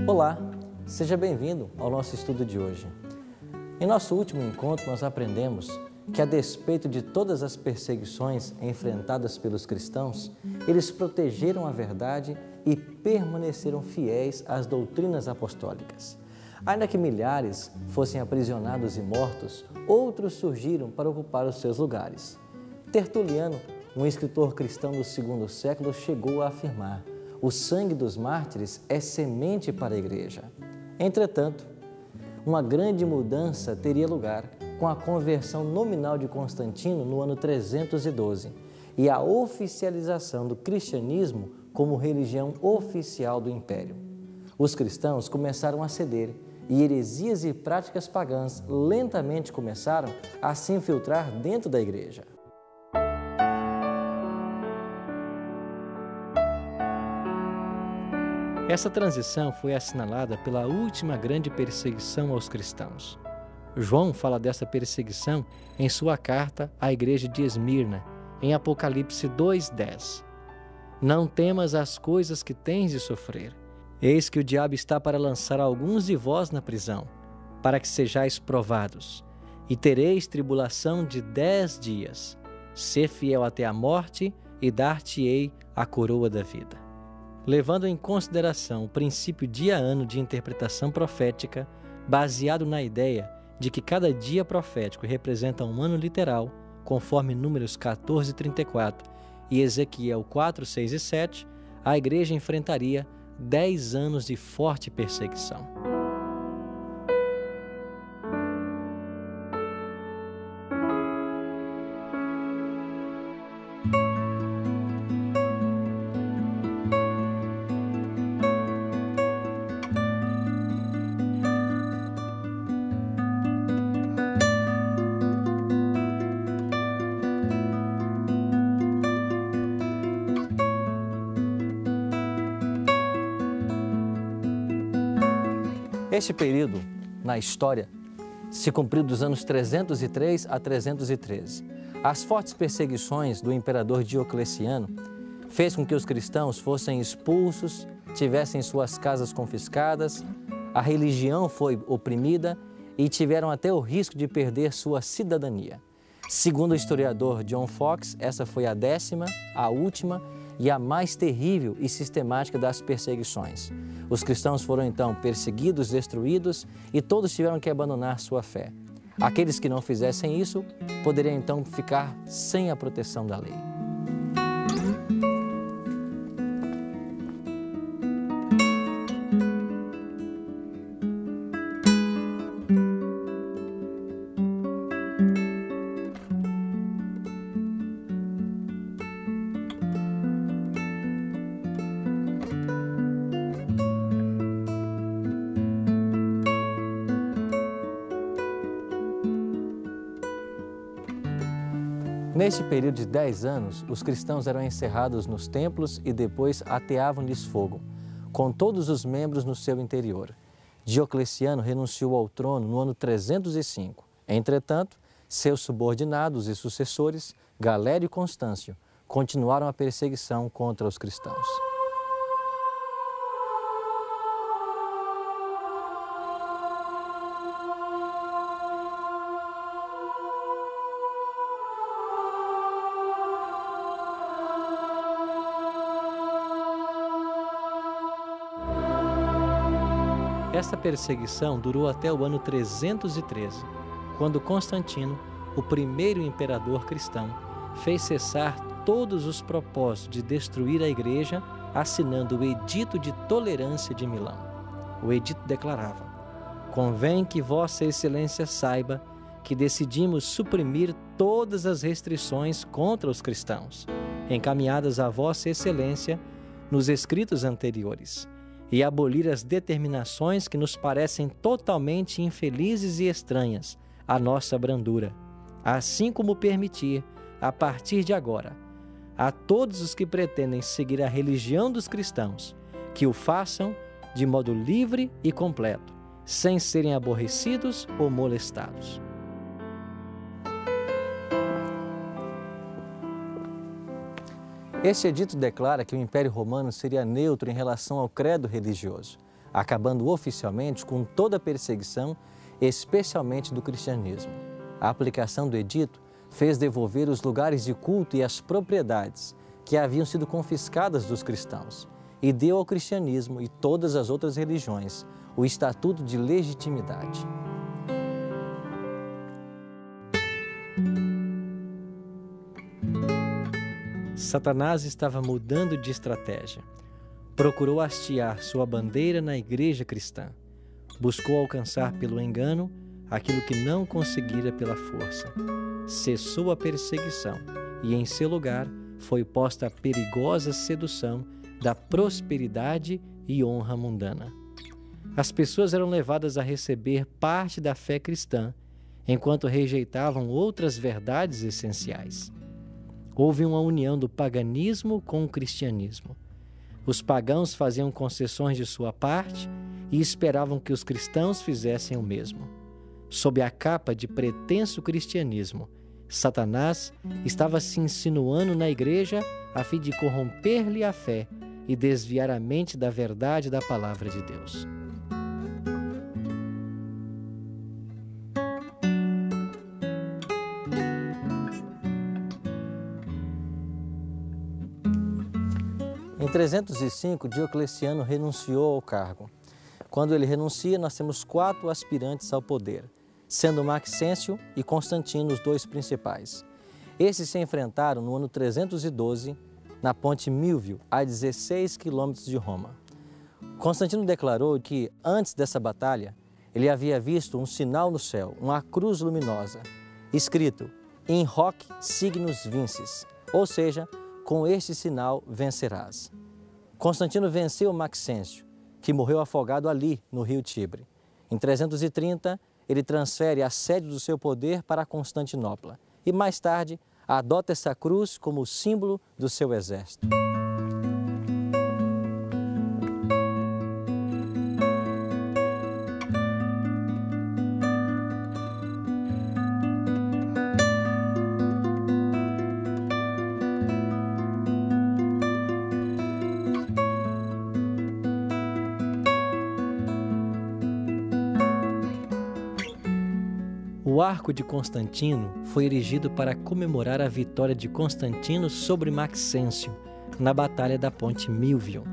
Olá, seja bem-vindo ao nosso estudo de hoje. Em nosso último encontro, nós aprendemos que, a despeito de todas as perseguições enfrentadas pelos cristãos, eles protegeram a verdade e permaneceram fiéis às doutrinas apostólicas. Ainda que milhares fossem aprisionados e mortos, outros surgiram para ocupar os seus lugares. Tertuliano, um escritor cristão do segundo século, chegou a afirmar: o sangue dos mártires é semente para a igreja. Entretanto, uma grande mudança teria lugar com a conversão nominal de Constantino no ano 312 e a oficialização do cristianismo como religião oficial do império. Os cristãos começaram a ceder e heresias e práticas pagãs lentamente começaram a se infiltrar dentro da igreja. Essa transição foi assinalada pela última grande perseguição aos cristãos. João fala dessa perseguição em sua carta à igreja de Esmirna, em Apocalipse 2:10. Não temas as coisas que tens de sofrer. Eis que o diabo está para lançar alguns de vós na prisão, para que sejais provados, e tereis tribulação de 10 dias. Sê fiel até a morte, e dar-te-ei a coroa da vida. Levando em consideração o princípio dia a ano de interpretação profética, baseado na ideia de que cada dia profético representa um ano literal, conforme Números 14:34 e Ezequiel 4:6 e 7, a igreja enfrentaria 10 anos de forte perseguição. Este período, na história, se cumpriu dos anos 303 a 313. As fortes perseguições do imperador Diocleciano fez com que os cristãos fossem expulsos, tivessem suas casas confiscadas, a religião foi oprimida e tiveram até o risco de perder sua cidadania. Segundo o historiador John Fox, essa foi a 10ª, a última e a mais terrível e sistemática das perseguições. Os cristãos foram então perseguidos, destruídos e todos tiveram que abandonar sua fé. Aqueles que não fizessem isso poderiam então ficar sem a proteção da lei. Neste período de 10 anos, os cristãos eram encerrados nos templos e depois ateavam-lhes fogo, com todos os membros no seu interior. Diocleciano renunciou ao trono no ano 305. Entretanto, seus subordinados e sucessores, Galério e Constâncio, continuaram a perseguição contra os cristãos. Esta perseguição durou até o ano 313, quando Constantino, o primeiro imperador cristão, fez cessar todos os propósitos de destruir a igreja, assinando o Edito de Tolerância de Milão. O edito declarava: convém que Vossa Excelência saiba que decidimos suprimir todas as restrições contra os cristãos, encaminhadas a Vossa Excelência nos escritos anteriores, e abolir as determinações que nos parecem totalmente infelizes e estranhas à nossa brandura, assim como permitir, a partir de agora, a todos os que pretendem seguir a religião dos cristãos, que o façam de modo livre e completo, sem serem aborrecidos ou molestados. Este edito declara que o Império Romano seria neutro em relação ao credo religioso. acabando oficialmente com toda a perseguição, especialmente do cristianismo. A aplicação do edito fez devolver os lugares de culto e as propriedades que haviam sido confiscadas dos cristãos e deu ao cristianismo e todas as outras religiões o estatuto de legitimidade. Satanás estava mudando de estratégia. Procurou hastear sua bandeira na igreja cristã. Buscou alcançar pelo engano aquilo que não conseguira pela força. Cessou a perseguição e, em seu lugar, foi posta a perigosa sedução da prosperidade e honra mundana. As pessoas eram levadas a receber parte da fé cristã, enquanto rejeitavam outras verdades essenciais. Houve uma união do paganismo com o cristianismo. Os pagãos faziam concessões de sua parte e esperavam que os cristãos fizessem o mesmo. Sob a capa de pretenso cristianismo, Satanás estava se insinuando na igreja a fim de corromper-lhe a fé e desviar a mente da verdade da palavra de Deus. Em 305, Diocleciano renunciou ao cargo. Quando ele renuncia, nós temos 4 aspirantes ao poder, sendo Maxêncio e Constantino os 2 principais. Esses se enfrentaram no ano 312, na ponte Milvio, a 16 quilômetros de Roma. Constantino declarou que, antes dessa batalha, ele havia visto um sinal no céu, uma cruz luminosa, escrito In hoc signus vinces, ou seja, com este sinal vencerás. Constantino venceu Maxêncio, que morreu afogado ali, no rio Tibre. Em 330, ele transfere a sede do seu poder para Constantinopla e, mais tarde, adota essa cruz como símbolo do seu exército. O Arco de Constantino foi erigido para comemorar a vitória de Constantino sobre Maxêncio na Batalha da Ponte Milvio.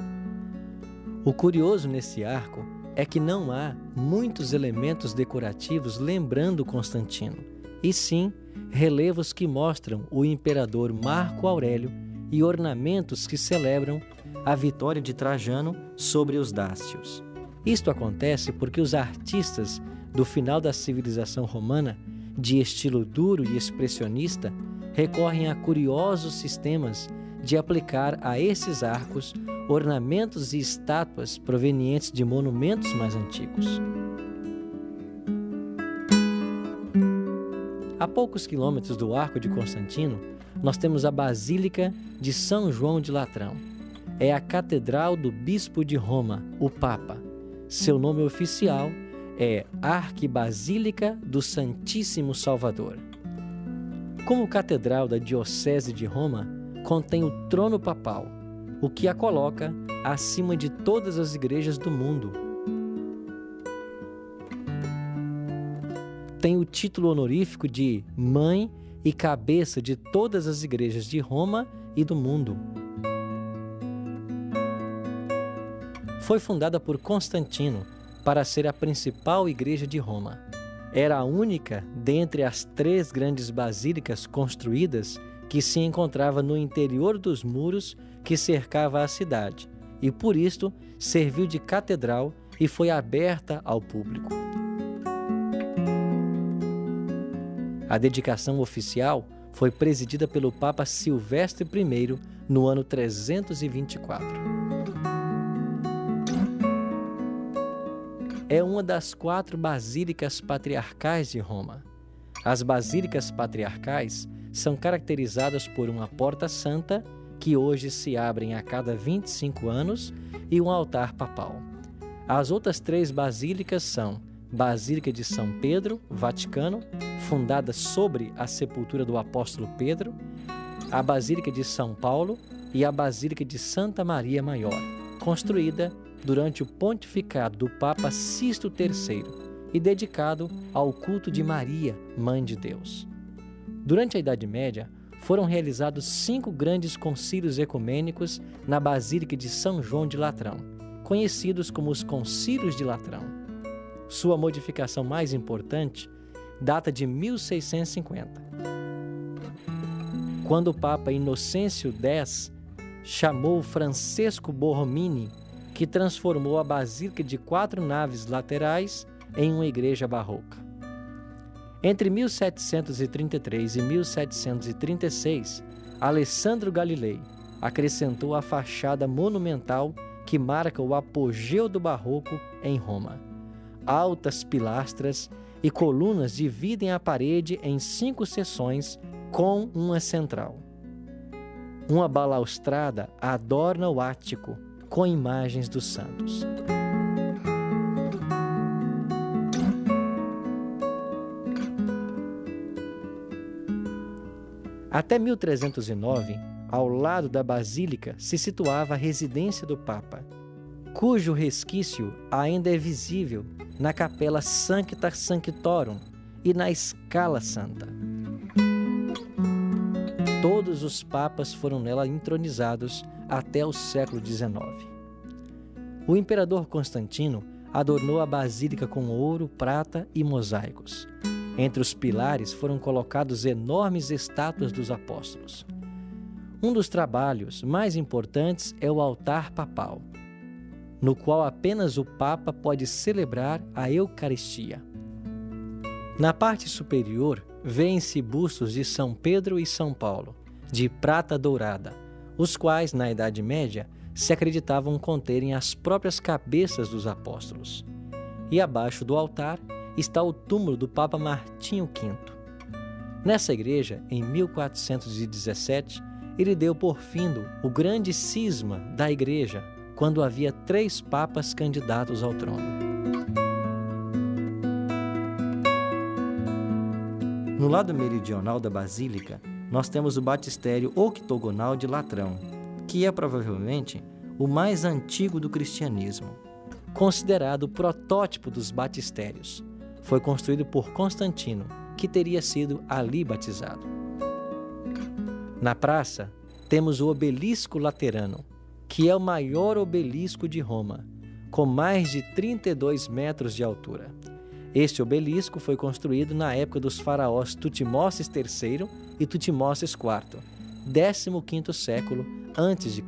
O curioso nesse arco é que não há muitos elementos decorativos lembrando Constantino, e sim relevos que mostram o imperador Marco Aurélio e ornamentos que celebram a vitória de Trajano sobre os dácios. Isto acontece porque os artistas do final da civilização romana, de estilo duro e expressionista, recorrem a curiosos sistemas de aplicar a esses arcos ornamentos e estátuas provenientes de monumentos mais antigos. A poucos quilômetros do Arco de Constantino, nós temos a Basílica de São João de Latrão. É a catedral do Bispo de Roma, o Papa. Seu nome oficial é Arquibasílica do Santíssimo Salvador. Como catedral da Diocese de Roma, contém o trono papal, o que a coloca acima de todas as igrejas do mundo. Tem o título honorífico de mãe e cabeça de todas as igrejas de Roma e do mundo. Foi fundada por Constantino para ser a principal igreja de Roma. Era a única dentre as 3 grandes basílicas construídas que se encontrava no interior dos muros que cercava a cidade e, por isto, serviu de catedral e foi aberta ao público. A dedicação oficial foi presidida pelo Papa Silvestre I no ano 324. É uma das 4 basílicas patriarcais de Roma. As basílicas patriarcais são caracterizadas por uma porta santa, que hoje se abrem a cada 25 anos, e um altar papal. As outras 3 basílicas são Basílica de São Pedro, Vaticano, fundada sobre a sepultura do apóstolo Pedro, a Basílica de São Paulo e a Basílica de Santa Maria Maior, construída durante o pontificado do Papa Sisto III e dedicado ao culto de Maria, Mãe de Deus. Durante a Idade Média, foram realizados 5 grandes concílios ecumênicos na Basílica de São João de Latrão, conhecidos como os Concílios de Latrão. Sua modificação mais importante data de 1650, quando o Papa Inocêncio X chamou Francesco Borromini, que transformou a Basílica de 4 naves laterais em uma igreja barroca. Entre 1733 e 1736, Alessandro Galilei acrescentou a fachada monumental que marca o apogeu do barroco em Roma. Altas pilastras e colunas dividem a parede em 5 seções com uma central. Uma balaustrada adorna o ático com imagens dos santos. Até 1309, ao lado da Basílica, se situava a residência do Papa, cujo resquício ainda é visível na Capela Sancta Sanctorum e na Scala Santa. Todos os papas foram nela entronizados até o século XIX. O imperador Constantino adornou a basílica com ouro, prata e mosaicos. Entre os pilares foram colocados enormes estátuas dos apóstolos. Um dos trabalhos mais importantes é o altar papal, no qual apenas o Papa pode celebrar a Eucaristia. Na parte superior, vêem-se bustos de São Pedro e São Paulo, de prata dourada, os quais, na Idade Média, se acreditavam conterem as próprias cabeças dos apóstolos. E abaixo do altar está o túmulo do Papa Martinho V. Nessa igreja, em 1417, ele deu por findo o grande cisma da igreja, quando havia 3 papas candidatos ao trono. No lado meridional da basílica, nós temos o batistério octogonal de Latrão, que é provavelmente o mais antigo do cristianismo. Considerado o protótipo dos batistérios, foi construído por Constantino, que teria sido ali batizado. Na praça, temos o Obelisco Laterano, que é o maior obelisco de Roma, com mais de 32 metros de altura. Este obelisco foi construído na época dos faraós Tutmoses III e Tutmoses IV, 15º século a.C.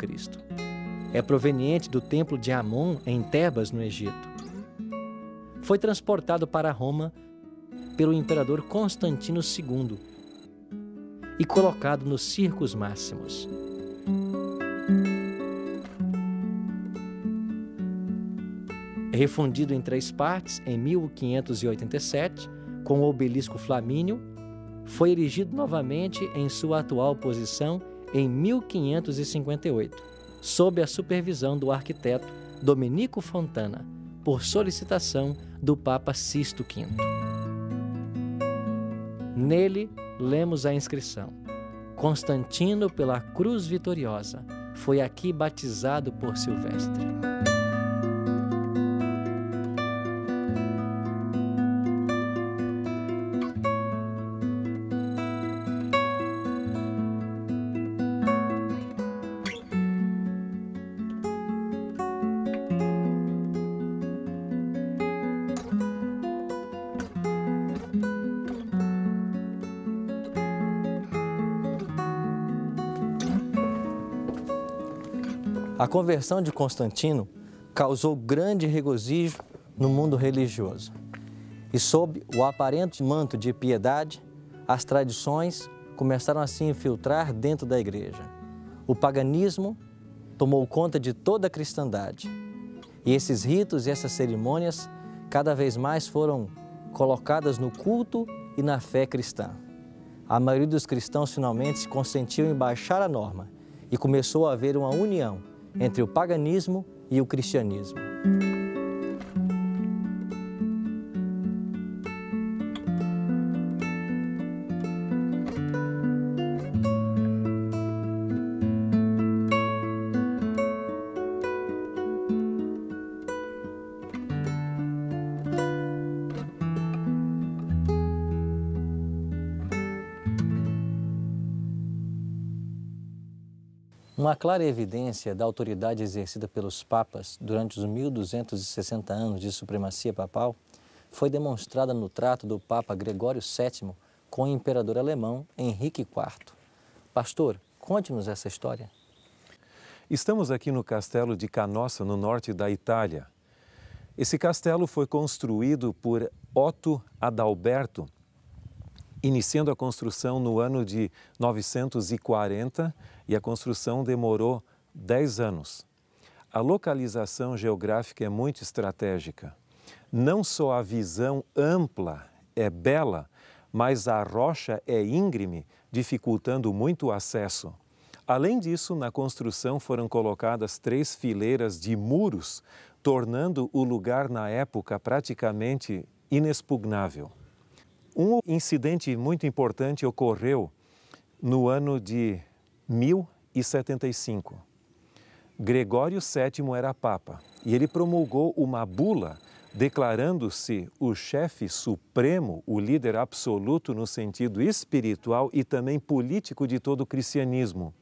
É proveniente do templo de Amon, em Tebas, no Egito. Foi transportado para Roma pelo imperador Constantino II e colocado nos Circos Máximos. Refundido em 3 partes em 1587, com o obelisco flamíneo, foi erigido novamente em sua atual posição em 1558, sob a supervisão do arquiteto Domenico Fontana, por solicitação do Papa Sisto V. Nele, lemos a inscrição: Constantino pela cruz vitoriosa, foi aqui batizado por Silvestre. A conversão de Constantino causou grande regozijo no mundo religioso. E sob o aparente manto de piedade, as tradições começaram a se infiltrar dentro da igreja. O paganismo tomou conta de toda a cristandade. E esses ritos e essas cerimônias cada vez mais foram colocadas no culto e na fé cristã. A maioria dos cristãos finalmente se consentiu em baixar a norma e começou a haver uma união entre o paganismo e o cristianismo. Uma clara evidência da autoridade exercida pelos papas durante os 1260 anos de supremacia papal foi demonstrada no trato do Papa Gregório VII com o imperador alemão Henrique IV. Pastor, conte-nos essa história. Estamos aqui no castelo de Canossa, no norte da Itália. Esse castelo foi construído por Otto Adalberto, iniciando a construção no ano de 940, e a construção demorou 10 anos. A localização geográfica é muito estratégica. Não só a visão ampla é bela, mas a rocha é íngreme, dificultando muito o acesso. Além disso, na construção foram colocadas 3 fileiras de muros, tornando o lugar na época praticamente inexpugnável. Um incidente muito importante ocorreu no ano de 1075. Gregório VII era papa e ele promulgou uma bula declarando-se o chefe supremo, o líder absoluto no sentido espiritual e também político de todo o cristianismo.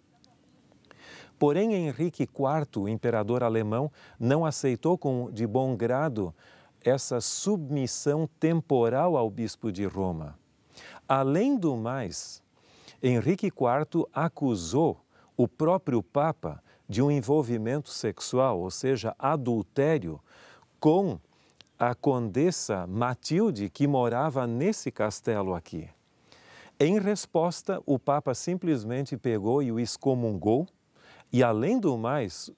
Porém, Henrique IV, o imperador alemão, não aceitou de bom grado essa submissão temporal ao bispo de Roma. Além do mais, Henrique IV acusou o próprio Papa de um envolvimento sexual, ou seja, adultério, com a condessa Matilde, que morava nesse castelo aqui. Em resposta, o Papa simplesmente pegou e o excomungou, e, além do mais,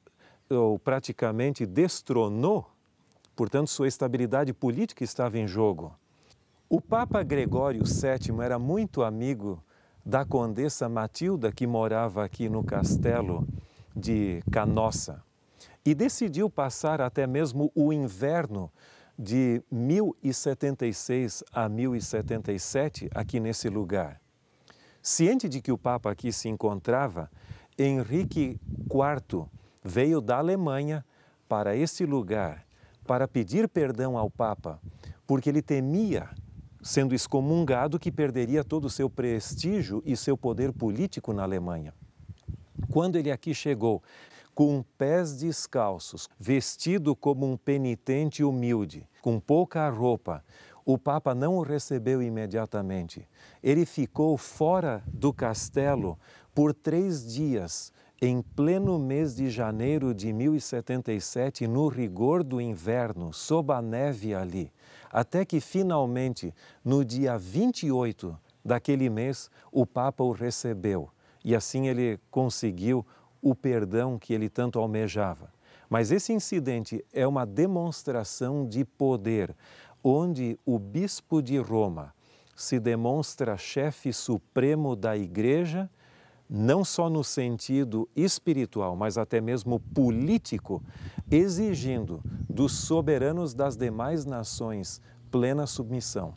praticamente destronou, portanto, sua estabilidade política estava em jogo. O Papa Gregório VII era muito amigo da condessa Matilda, que morava aqui no castelo de Canossa, e decidiu passar até mesmo o inverno de 1076 a 1077 aqui nesse lugar. Ciente de que o Papa aqui se encontrava, Henrique IV veio da Alemanha para esse lugar para pedir perdão ao Papa, porque ele temia, sendo excomungado, que perderia todo o seu prestígio e seu poder político na Alemanha. Quando ele aqui chegou, com pés descalços, vestido como um penitente humilde, com pouca roupa, o Papa não o recebeu imediatamente. Ele ficou fora do castelo por 3 dias, em pleno mês de janeiro de 1077, no rigor do inverno, sob a neve ali, até que finalmente, no dia 28 daquele mês, o Papa o recebeu. E assim ele conseguiu o perdão que ele tanto almejava. Mas esse incidente é uma demonstração de poder, onde o bispo de Roma se demonstra chefe supremo da Igreja, não só no sentido espiritual, mas até mesmo político, exigindo dos soberanos das demais nações plena submissão.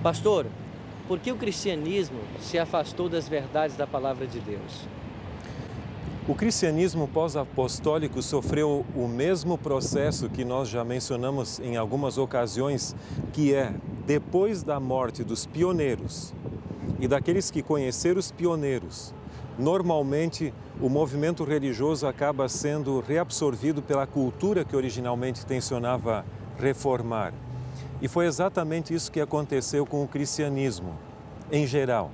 Pastor, por que o cristianismo se afastou das verdades da palavra de Deus? O cristianismo pós-apostólico sofreu o mesmo processo que nós já mencionamos em algumas ocasiões, que é, depois da morte dos pioneiros e daqueles que conheceram os pioneiros, normalmente o movimento religioso acaba sendo reabsorvido pela cultura que originalmente tensionava reformar. E foi exatamente isso que aconteceu com o cristianismo, em geral.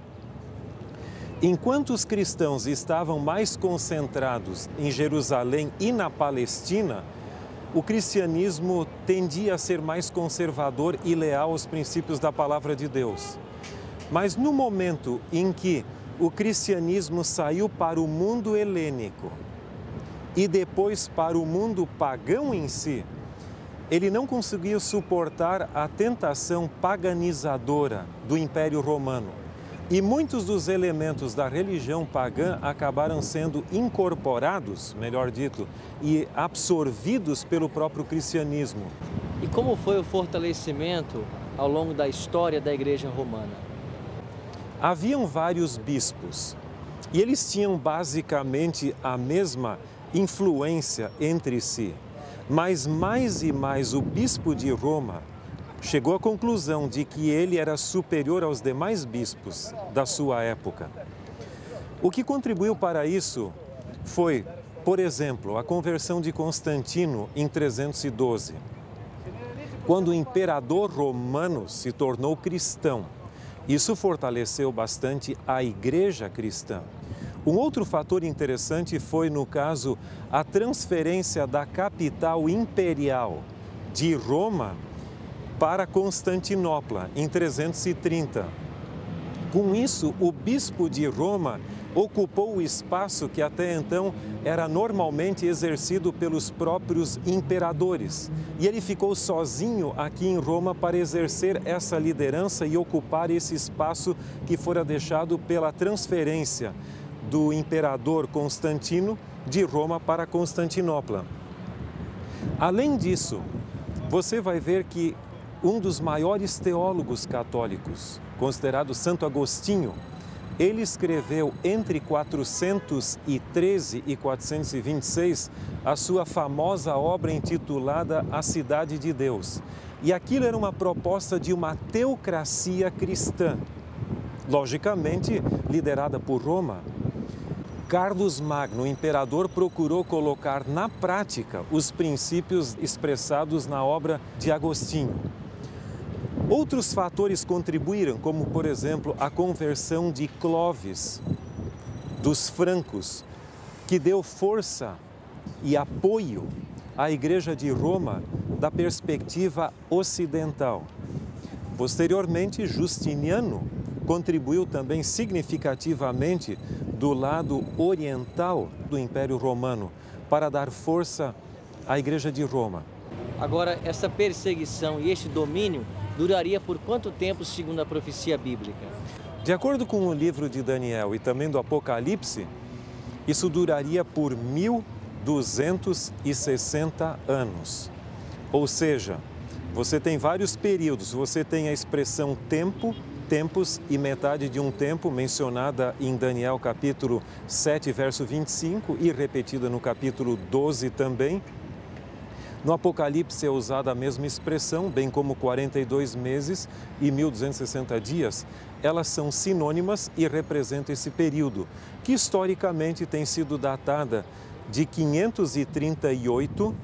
Enquanto os cristãos estavam mais concentrados em Jerusalém e na Palestina, o cristianismo tendia a ser mais conservador e leal aos princípios da palavra de Deus. Mas no momento em que o cristianismo saiu para o mundo helênico e depois para o mundo pagão em si, ele não conseguiu suportar a tentação paganizadora do Império Romano. E muitos dos elementos da religião pagã acabaram sendo incorporados, melhor dito, e absorvidos pelo próprio cristianismo. E como foi o fortalecimento ao longo da história da Igreja Romana? Haviam vários bispos e eles tinham basicamente a mesma influência entre si, mas mais e mais o bispo de Roma chegou à conclusão de que ele era superior aos demais bispos da sua época. O que contribuiu para isso foi, por exemplo, a conversão de Constantino em 312, quando o imperador romano se tornou cristão. Isso fortaleceu bastante a igreja cristã. Um outro fator interessante foi, no caso, a transferência da capital imperial de Roma para Constantinopla, em 330. Com isso, o bispo de Roma ocupou o espaço que até então era normalmente exercido pelos próprios imperadores. E ele ficou sozinho aqui em Roma para exercer essa liderança e ocupar esse espaço que fora deixado pela transferência do imperador Constantino de Roma para Constantinopla. Além disso, você vai ver que um dos maiores teólogos católicos, considerado Santo Agostinho, ele escreveu entre 413 e 426 a sua famosa obra intitulada A Cidade de Deus. E aquilo era uma proposta de uma teocracia cristã, logicamente liderada por Roma. Carlos Magno, o imperador, procurou colocar na prática os princípios expressados na obra de Agostinho. Outros fatores contribuíram, como, por exemplo, a conversão de Clovis, dos francos, que deu força e apoio à Igreja de Roma da perspectiva ocidental. Posteriormente, Justiniano contribuiu também significativamente do lado oriental do Império Romano para dar força à Igreja de Roma. Agora, essa perseguição e este domínio duraria por quanto tempo, segundo a profecia bíblica? De acordo com o livro de Daniel e também do Apocalipse, isso duraria por 1260 anos. Ou seja, você tem vários períodos, você tem a expressão tempo, tempos e metade de um tempo, mencionada em Daniel capítulo 7, verso 25 e repetida no capítulo 12 também. No Apocalipse é usada a mesma expressão, bem como 42 meses e 1260 dias. Elas são sinônimas e representam esse período, que historicamente tem sido datada de 538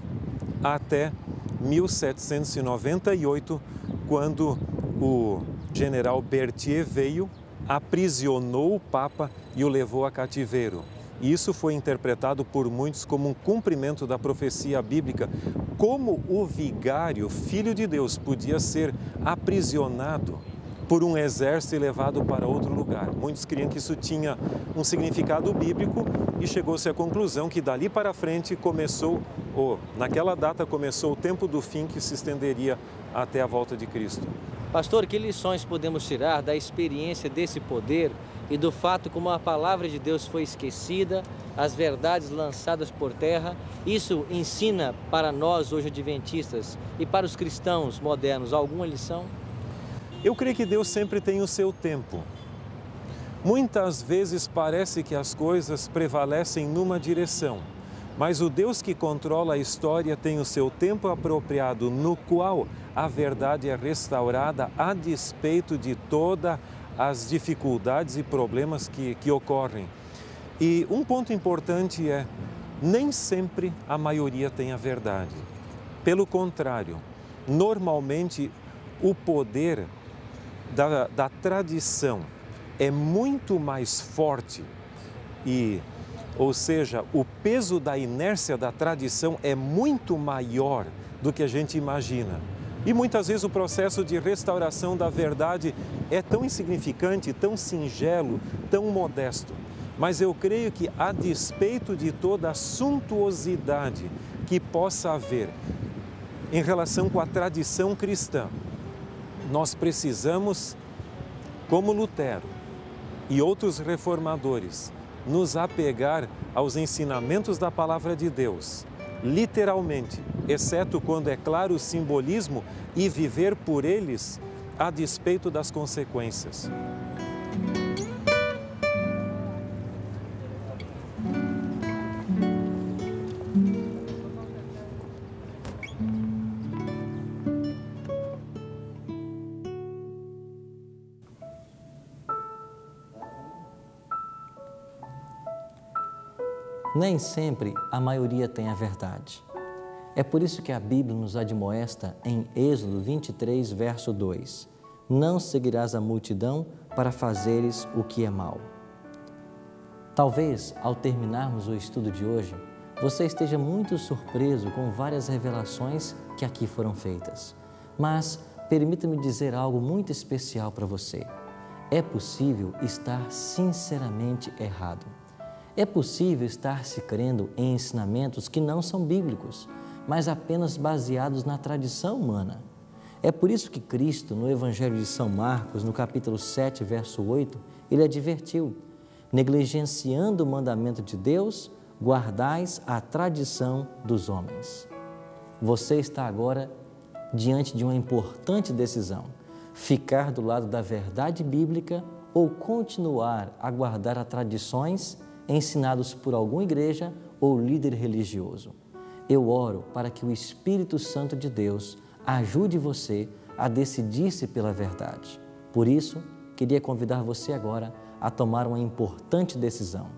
até 1798, quando o general Berthier veio, aprisionou o Papa e o levou a cativeiro. Isso foi interpretado por muitos como um cumprimento da profecia bíblica, como o vigário, filho de Deus, podia ser aprisionado por um exército e levado para outro lugar. Muitos criam que isso tinha um significado bíblico e chegou-se à conclusão que dali para frente naquela data começou o tempo do fim que se estenderia até a volta de Cristo. Pastor, que lições podemos tirar da experiência desse poder e do fato como a palavra de Deus foi esquecida, as verdades lançadas por terra? Isso ensina para nós hoje adventistas e para os cristãos modernos alguma lição? Eu creio que Deus sempre tem o seu tempo. Muitas vezes parece que as coisas prevalecem numa direção, mas o Deus que controla a história tem o seu tempo apropriado, no qual a verdade é restaurada a despeito de todas as dificuldades e problemas que ocorrem. E um ponto importante é, nem sempre a maioria tem a verdade. Pelo contrário, normalmente o poder da tradição é muito mais forte ou seja, o peso da inércia da tradição é muito maior do que a gente imagina. E muitas vezes o processo de restauração da verdade é tão insignificante, tão singelo, tão modesto. Mas eu creio que, a despeito de toda a suntuosidade que possa haver em relação com a tradição cristã, nós precisamos, como Lutero e outros reformadores, nos apegar aos ensinamentos da Palavra de Deus, literalmente, exceto quando é claro o simbolismo, e viver por eles a despeito das consequências. Nem sempre a maioria tem a verdade. É por isso que a Bíblia nos admoesta em Êxodo 23, verso 2. Não seguirás a multidão para fazeres o que é mal. Talvez, ao terminarmos o estudo de hoje, você esteja muito surpreso com várias revelações que aqui foram feitas. Mas permita-me dizer algo muito especial para você. É possível estar sinceramente errado. É possível estar se crendo em ensinamentos que não são bíblicos, mas apenas baseados na tradição humana. É por isso que Cristo, no Evangelho de São Marcos, no capítulo 7, verso 8, ele advertiu: negligenciando o mandamento de Deus, guardais a tradição dos homens. Você está agora diante de uma importante decisão: ficar do lado da verdade bíblica ou continuar a guardar as tradições ensinados por alguma igreja ou líder religioso. Eu oro para que o Espírito Santo de Deus ajude você a decidir-se pela verdade. Por isso, queria convidar você agora a tomar uma importante decisão.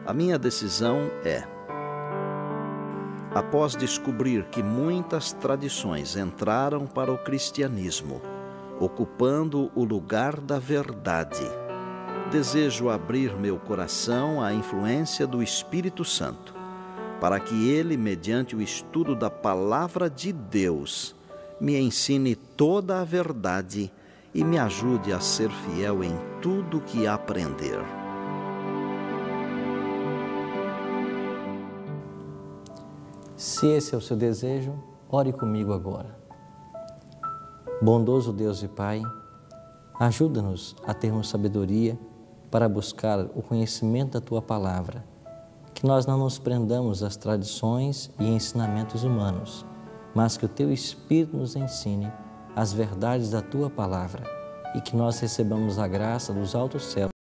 A minha decisão é: após descobrir que muitas tradições entraram para o cristianismo, ocupando o lugar da verdade, desejo abrir meu coração à influência do Espírito Santo, para que ele, mediante o estudo da Palavra de Deus, me ensine toda a verdade e me ajude a ser fiel em tudo que aprender. Se esse é o seu desejo, ore comigo agora. Bondoso Deus e Pai, ajuda-nos a termos sabedoria para buscar o conhecimento da Tua Palavra, que nós não nos prendamos às tradições e ensinamentos humanos, mas que o Teu Espírito nos ensine as verdades da Tua Palavra e que nós recebamos a graça dos altos céus